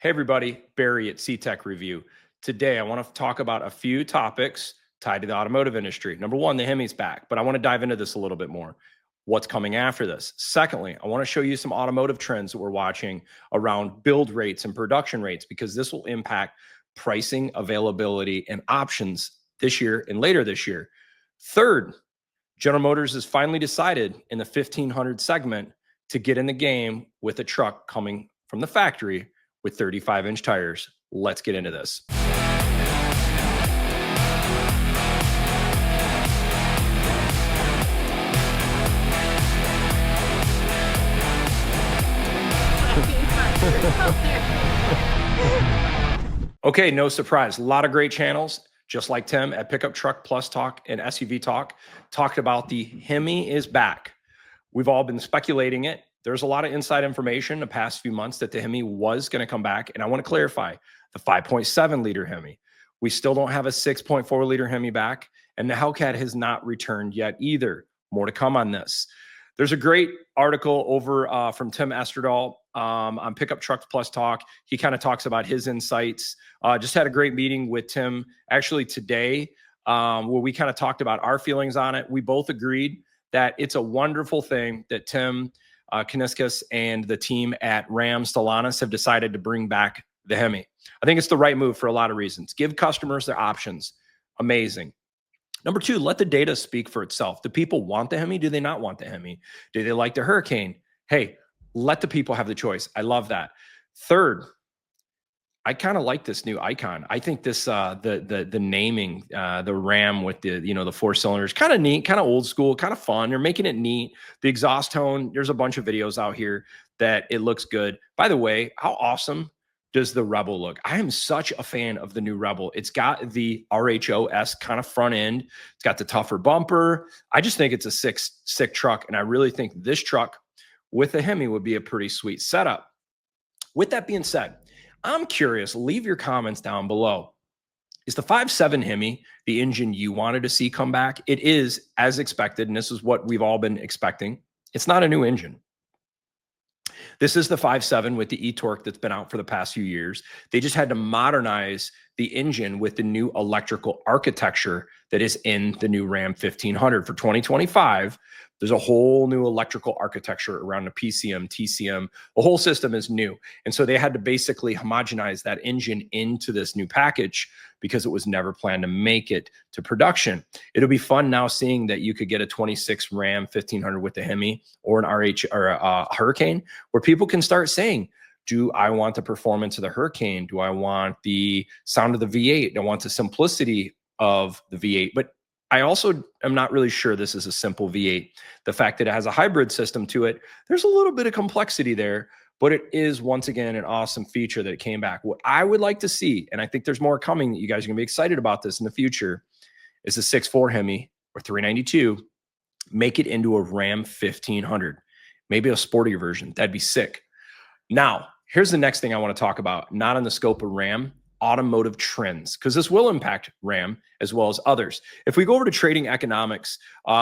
Hey everybody, Barry at CTech-review. Today I want to talk about a few topics tied to the automotive industry. Number one, the Hemi's back, but I want to dive into this a little bit more. What's coming after this? Secondly, I want to show you some automotive trends that we're watching around build rates and production rates, because this will impact pricing, availability, and options this year and later this year. Third, General Motors has finally decided in the 1500 segment to get in the game with a truck coming from the factory with 35-inch tires. Let's get into this. Okay, no surprise. A lot of great channels, just like Tim at Pickup Truck Plus Talk and SUV Talk, talked about the Hemi is back. We've all been speculating it. There's a lot of inside information the past few months that the Hemi was going to come back. And I want to clarify the 5.7 liter Hemi. We still don't have a 6.4 liter Hemi back, and the Hellcat has not returned yet either. More to come on this. There's a great article over from Tim Esterdahl on Pickup Trucks Plus Talk. He kind of talks about his insights. Just had a great meeting with Tim actually today where we kind of talked about our feelings on it. We both agreed that it's a wonderful thing that Tim Kuniskis and the team at Ram Stellantis have decided to bring back the Hemi. I think it's the right move for a lot of reasons. Give customers their options. Amazing. Number two, let the data speak for itself. Do people want the Hemi? Do they not want the Hemi? Do they like the Hurricane? Hey, let the people have the choice. I love that. Third, I kind of like this new icon. I think this the naming, the Ram with the the 4 cylinders, kind of neat, kind of old school, kind of fun. They're making it neat. The exhaust tone, there's a bunch of videos out here that it looks good. By the way, how awesome does the Rebel look? I am such a fan of the new Rebel. It's got the RHO-esque kind of front end. It's got the tougher bumper. I just think it's a sick truck, and I really think this truck with a Hemi would be a pretty sweet setup. With that being said, I'm curious, leave your comments down below. Is the 5.7 Hemi the engine you wanted to see come back? It is, as expected, and this is what we've all been expecting. It's not a new engine. This is the 5.7 with the e-torque that's been out for the past few years. They just had to modernize the engine with the new electrical architecture that is in the new Ram 1500 for 2025. There's a whole new electrical architecture around the PCM, TCM. The whole system is new. And so they had to basically homogenize that engine into this new package because it was never planned to make it to production. It'll be fun now seeing that you could get a 26 Ram 1500 with the Hemi or an RH or a Hurricane, where people can start saying, do I want the performance of the Hurricane? Do I want the sound of the V8? Do I want the simplicity of the V8? But I also am not really sure this is a simple V8. The fact that it has a hybrid system to it, there's a little bit of complexity there, but it is, once again, an awesome feature that it came back. What I would like to see, and I think there's more coming that you guys are going to be excited about this in the future, is a 6.4 Hemi or 392, make it into a Ram 1500, maybe a sportier version. That'd be sick. Now, here's the next thing I want to talk about, not in the scope of Ram, automotive trends, because this will impact Ram as well as others. If we go over to Trading Economics,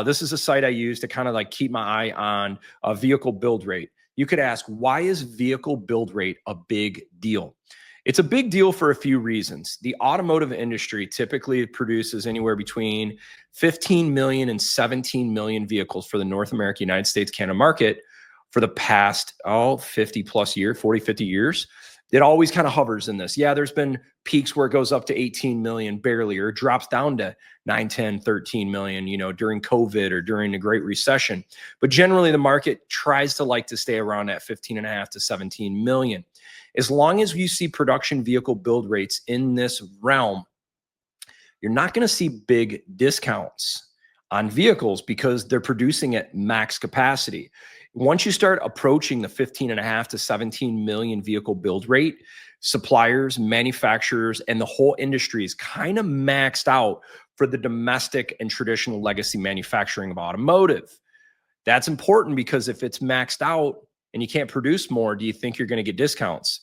this is a site I use to kind of like keep my eye on a vehicle build rate. You could ask, why is vehicle build rate a big deal? It's a big deal for a few reasons. The automotive industry typically produces anywhere between 15 million and 17 million vehicles for the North America, United States, Canada market for the past 50 plus years, 40, 50 years. It always kind of hovers in this. Yeah, there's been peaks where it goes up to 18 million barely, or it drops down to 9, 10, 13 million, during COVID or during the Great Recession. But generally, the market tries to like to stay around that 15.5 to 17 million. As long as you see production vehicle build rates in this realm, you're not going to see big discounts on vehicles because they're producing at max capacity. Once you start approaching the 15.5 to 17 million vehicle build rate, suppliers, manufacturers, and the whole industry is kind of maxed out for the domestic and traditional legacy manufacturing of automotive. That's important because if it's maxed out and you can't produce more, do you think you're going to get discounts?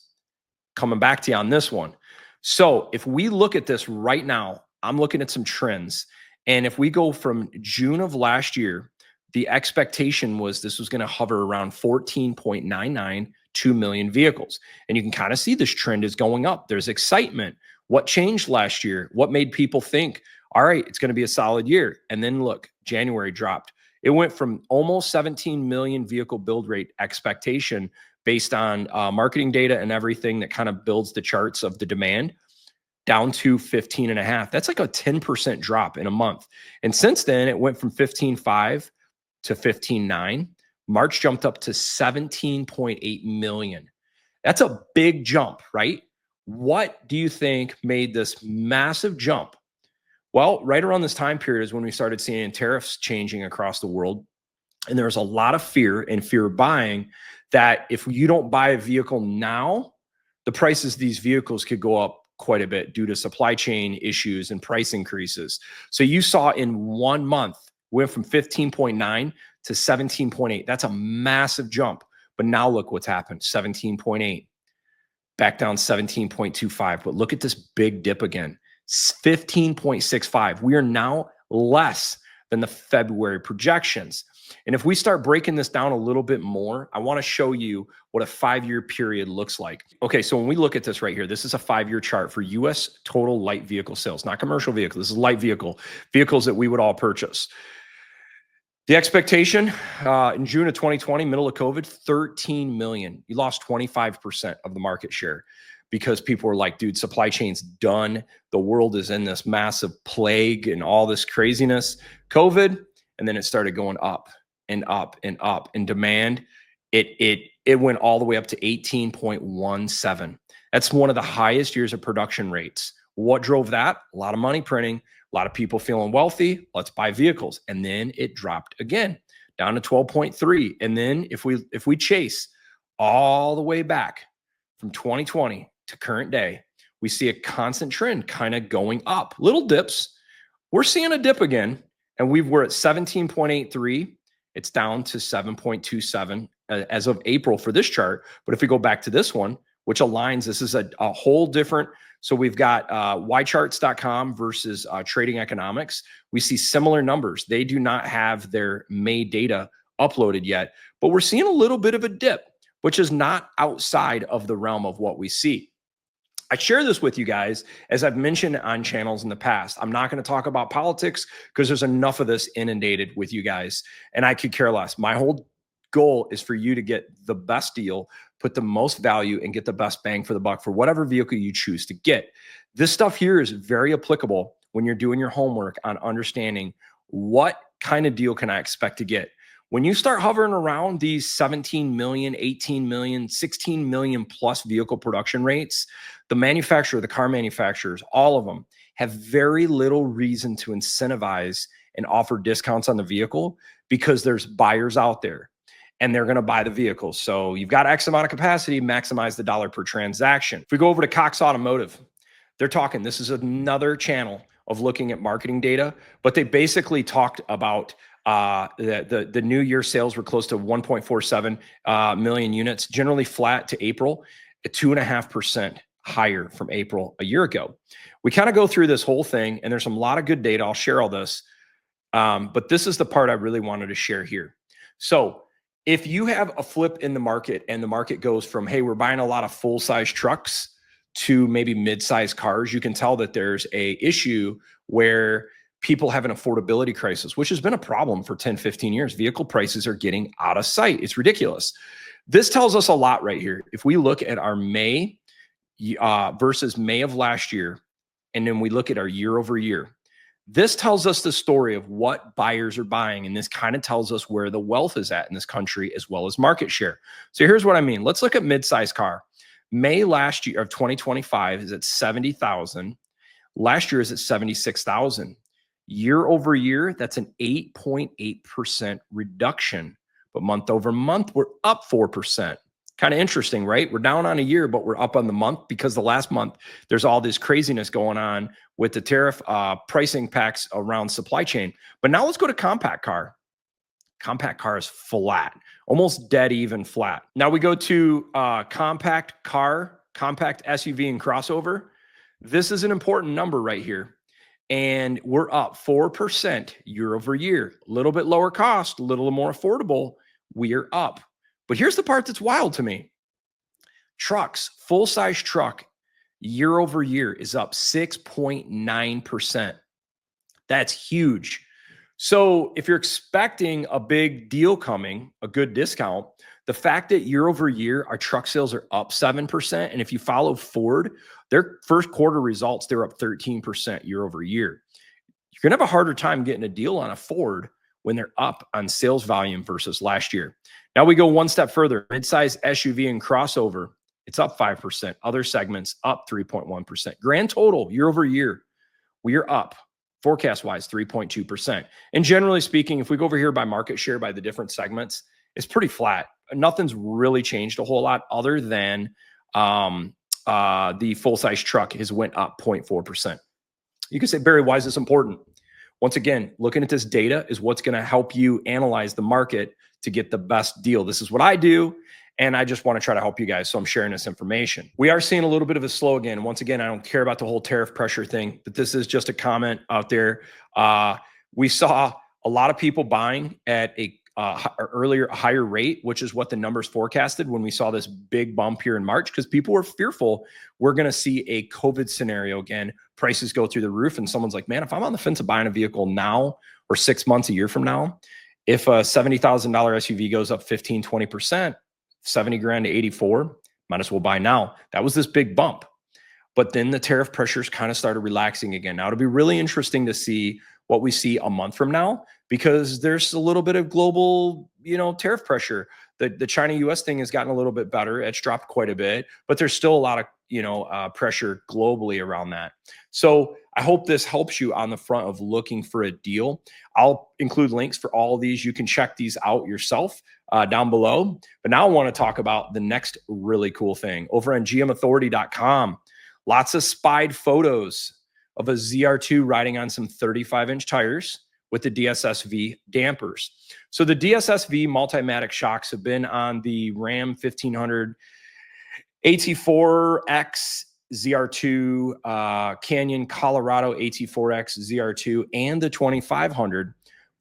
Coming back to you on this one. So if we look at this right now, I'm looking at some trends. And if we go from June of last year, the expectation was this was going to hover around 14.99 2 million vehicles. And you can kind of see this trend is going up. There's excitement. What changed last year? What made people think, all right, it's going to be a solid year? And then look, January dropped. It went from almost 17 million vehicle build rate expectation based on marketing data and everything that kind of builds the charts of the demand, down to 15 and a half. That's like a 10% drop in a month. And since then, it went from 15.5 to 15.9. March jumped up to 17.8 million. That's a big jump, right? What do you think made this massive jump? Well, right around this time period is when we started seeing tariffs changing across the world. And there was a lot of fear and fear of buying that if you don't buy a vehicle now, the prices of these vehicles could go up quite a bit due to supply chain issues and price increases. So you saw in 1 month, went from 15.9 to 17.8. That's a massive jump. But now look what's happened, 17.8, back down 17.25. But look at this big dip again, 15.65. We are now less than the February projections. And if we start breaking this down a little bit more, I want to show you what a 5-year period looks like. Okay, so when we look at this right here, this is a 5-year chart for US total light vehicle sales, not commercial vehicles. This is light vehicles that we would all purchase. The expectation in June of 2020, middle of COVID, 13 million. You lost 25% of the market share because people were like, dude, supply chain's done. The world is in this massive plague and all this craziness. COVID, and then it started going up and up and up. And demand, it went all the way up to 18.17. That's one of the highest years of production rates. What drove that? A lot of money printing, a lot of people feeling wealthy. Let's buy vehicles. And then it dropped again down to 12.3. And then if we chase all the way back from 2020 to current day, we see a constant trend kind of going up. Little dips. We're seeing a dip again. And we're at 17.83. It's down to 7.27 as of April for this chart. But if we go back to this one, which aligns, this is a whole different. So we've got ycharts.com versus Trading Economics. We see similar numbers. They do not have their May data uploaded yet, but we're seeing a little bit of a dip, which is not outside of the realm of what we see. I share this with you guys, as I've mentioned on channels in the past. I'm not going to talk about politics because there's enough of this inundated with you guys, and I could care less. My whole goal is for you to get the best deal, put the most value, and get the best bang for the buck for whatever vehicle you choose to get. This stuff here is very applicable when you're doing your homework on understanding what kind of deal can I expect to get. When you start hovering around these 17 million, 18 million, 16 million plus vehicle production rates, the manufacturer, the car manufacturers, all of them have very little reason to incentivize and offer discounts on the vehicle because there's buyers out there and they're going to buy the vehicle. So you've got X amount of capacity, maximize the dollar per transaction. If we go over to Cox Automotive, they're talking, this is another channel of looking at marketing data, but they basically talked about the new year sales were close to 1.47 million units, generally flat to April, at 2.5% higher from April a year ago. We kind of go through this whole thing, and there's a lot of good data. I'll share all this, but this is the part I really wanted to share here. So if you have a flip in the market and the market goes from, hey, we're buying a lot of full-size trucks to maybe mid-size cars, you can tell that there's a issue where people have an affordability crisis, which has been a problem for 10, 15 years. Vehicle prices are getting out of sight. It's ridiculous. This tells us a lot right here. If we look at our May versus May of last year, and then we look at our year over year, this tells us the story of what buyers are buying. And this kind of tells us where the wealth is at in this country, as well as market share. So here's what I mean. Let's look at mid-size car. May last year of 2025 is at 70,000. Last year is at 76,000. Year over year, that's an 8.8% reduction. But month over month, we're up 4%. Kind of interesting, right? We're down on a year, but we're up on the month because the last month, there's all this craziness going on with the tariff pricing packs around supply chain. But now let's go to compact car. Compact car is flat, almost dead even flat. Now we go to compact car, compact SUV and crossover. This is an important number right here. And we're up 4% year over year. A little bit lower cost, a little more affordable. We are up. But here's the part that's wild to me. Trucks, full-size truck, year over year is up 6.9%. That's huge. So if you're expecting a big deal coming, a good discount, the fact that year over year, our truck sales are up 7%. And if you follow Ford, their first quarter results, they're up 13% year over year. You're going to have a harder time getting a deal on a Ford when they're up on sales volume versus last year. Now we go one step further. Midsize SUV and crossover, it's up 5%. Other segments up 3.1%. Grand total year over year, we are up forecast-wise 3.2%. And generally speaking, if we go over here by market share by the different segments, it's pretty flat. Nothing's really changed a whole lot other than the full-size truck has went up 0.4%. You can say, Barry, why is this important? Once again, looking at this data is what's going to help you analyze the market to get the best deal. This is what I do, and I just want to try to help you guys, so I'm sharing this information. We are seeing a little bit of a slow again. Once again, I don't care about the whole tariff pressure thing, but this is just a comment out there. We saw a lot of people buying at a earlier higher rate, which is what the numbers forecasted when we saw this big bump here in March, because people were fearful we're going to see a COVID scenario again, prices go through the roof, and someone's like, man, if I'm on the fence of buying a vehicle now or 6 months, a year from now, if a $70,000 SUV goes up 15, 20%, 70 grand to 84, might as well buy now. That was this big bump. But then the tariff pressures kind of started relaxing again. Now it'll be really interesting to see what we see a month from now, because there's a little bit of global, tariff pressure. The China-US thing has gotten a little bit better. It's dropped quite a bit, but there's still a lot of, pressure globally around that. So I hope this helps you on the front of looking for a deal. I'll include links for all of these. You can check these out yourself down below. But now I want to talk about the next really cool thing over on gmauthority.com. Lots of spied photos of a ZR2 riding on some 35-inch tires with the DSSV dampers. So the DSSV multimatic shocks have been on the Ram 1500 AT4X ZR2, Canyon Colorado AT4X ZR2, and the 2500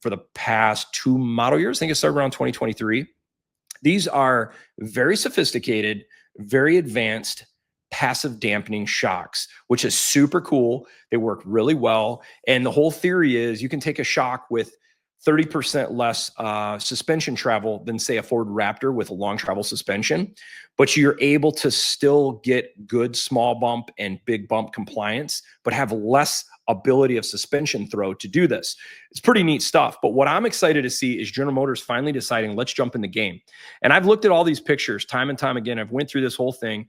for the past 2 model years. I think it started around 2023. These are very sophisticated, very advanced passive dampening shocks, which is super cool. They work really well. And the whole theory is you can take a shock with 30% less suspension travel than, say, a Ford Raptor with a long travel suspension, but you're able to still get good small bump and big bump compliance, but have less ability of suspension throw to do this. It's pretty neat stuff. But what I'm excited to see is General Motors finally deciding, let's jump in the game. And I've looked at all these pictures time and time again. I've went through this whole thing,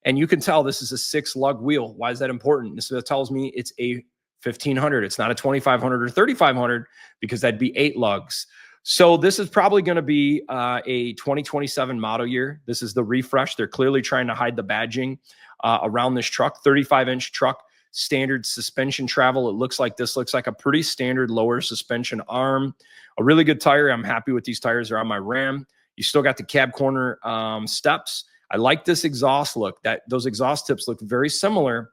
and you can tell this is a 6-lug wheel. Why is that important? This tells me it's a 1500. It's not a 2500 or 3500, because that'd be 8 lugs. So this is probably going to be a 2027 model year. This is the refresh. They're clearly trying to hide the badging around this truck. 35-inch truck, standard suspension travel. It looks like this looks like a pretty standard lower suspension arm. A really good tire. I'm happy with these tires. They're on my Ram. You still got the cab corner steps. I like this exhaust look. Those exhaust tips look very similar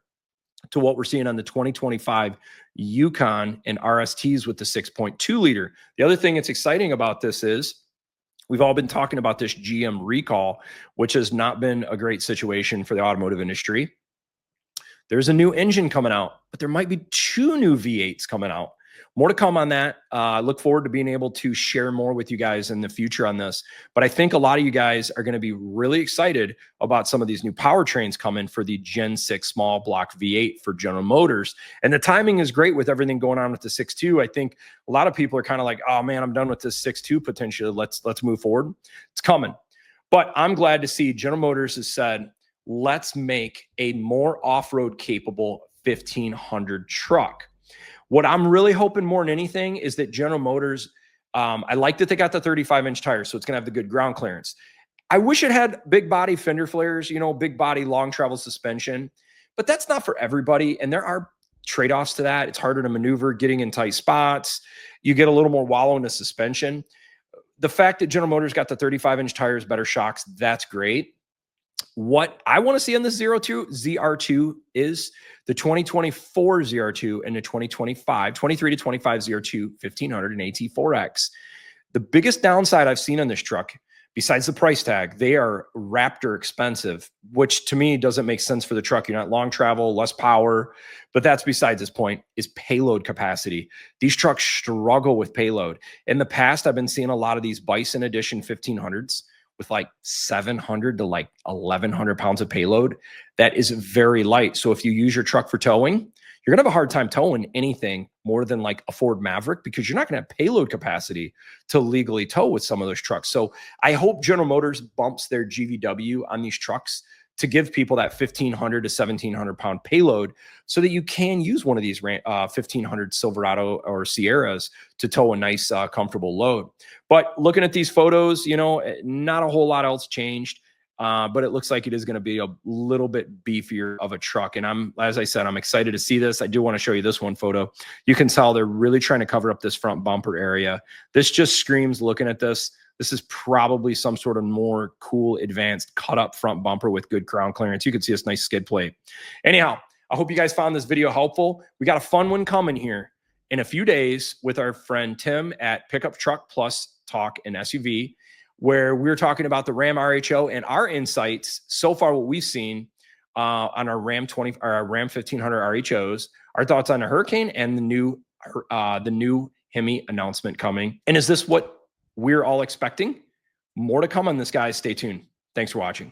to what we're seeing on the 2025 Yukon and RSTs with the 6.2 liter. The other thing that's exciting about this is we've all been talking about this GM recall, which has not been a great situation for the automotive industry. There's a new engine coming out, but there might be 2 new V8s coming out. More to come on that. I look forward to being able to share more with you guys in the future on this. But I think a lot of you guys are going to be really excited about some of these new powertrains coming for the Gen 6 small block V8 for General Motors. And the timing is great with everything going on with the 6.2. I think a lot of people are kind of like, oh man, I'm done with this 6.2 potentially. Let's move forward. It's coming. But I'm glad to see General Motors has said, let's make a more off-road capable 1500 truck. What I'm really hoping more than anything is that General Motors, I like that they got the 35-inch tires, so it's going to have the good ground clearance. I wish it had big body fender flares, big body long travel suspension, but that's not for everybody. And there are trade-offs to that. It's harder to maneuver, getting in tight spots. You get a little more wallow in the suspension. The fact that General Motors got the 35-inch tires, better shocks, that's great. What I want to see on the ZR2 is the 2024 ZR2 and the 2025, 23 to 25 ZR2 1500 and AT4X. The biggest downside I've seen on this truck, besides the price tag, they are Raptor expensive, which to me doesn't make sense for the truck. You're not long travel, less power, but that's besides this point, is payload capacity. These trucks struggle with payload. In the past, I've been seeing a lot of these Bison Edition 1500s with like 700 to like 1,100 pounds of payload. That is very light. So if you use your truck for towing, you're gonna have a hard time towing anything more than like a Ford Maverick, because you're not gonna have payload capacity to legally tow with some of those trucks. So I hope General Motors bumps their GVW on these trucks to give people that 1,500 to 1,700 pound payload, so that you can use one of these 1,500 Silverado or Sierras to tow a nice, comfortable load. But looking at these photos, you know, not a whole lot else changed. But it looks like it is going to be a little bit beefier of a truck. And as I said, I'm excited to see this. I do want to show you this one photo. You can tell they're really trying to cover up this front bumper area. This just screams, looking at this, this is probably some sort of more cool, advanced cut up front bumper with good ground clearance. You can see this nice skid plate. Anyhow, I hope you guys found this video helpful. We got a fun one coming here in a few days with our friend Tim at Pickup Truck Plus Talk and SUV, where we're talking about the Ram RHO and our insights so far, what we've seen on our Ram 1500 RHOs, our thoughts on the Hurricane and the new Hemi announcement coming. And is this what we're all expecting? More to come on this, guys. Stay tuned. Thanks for watching.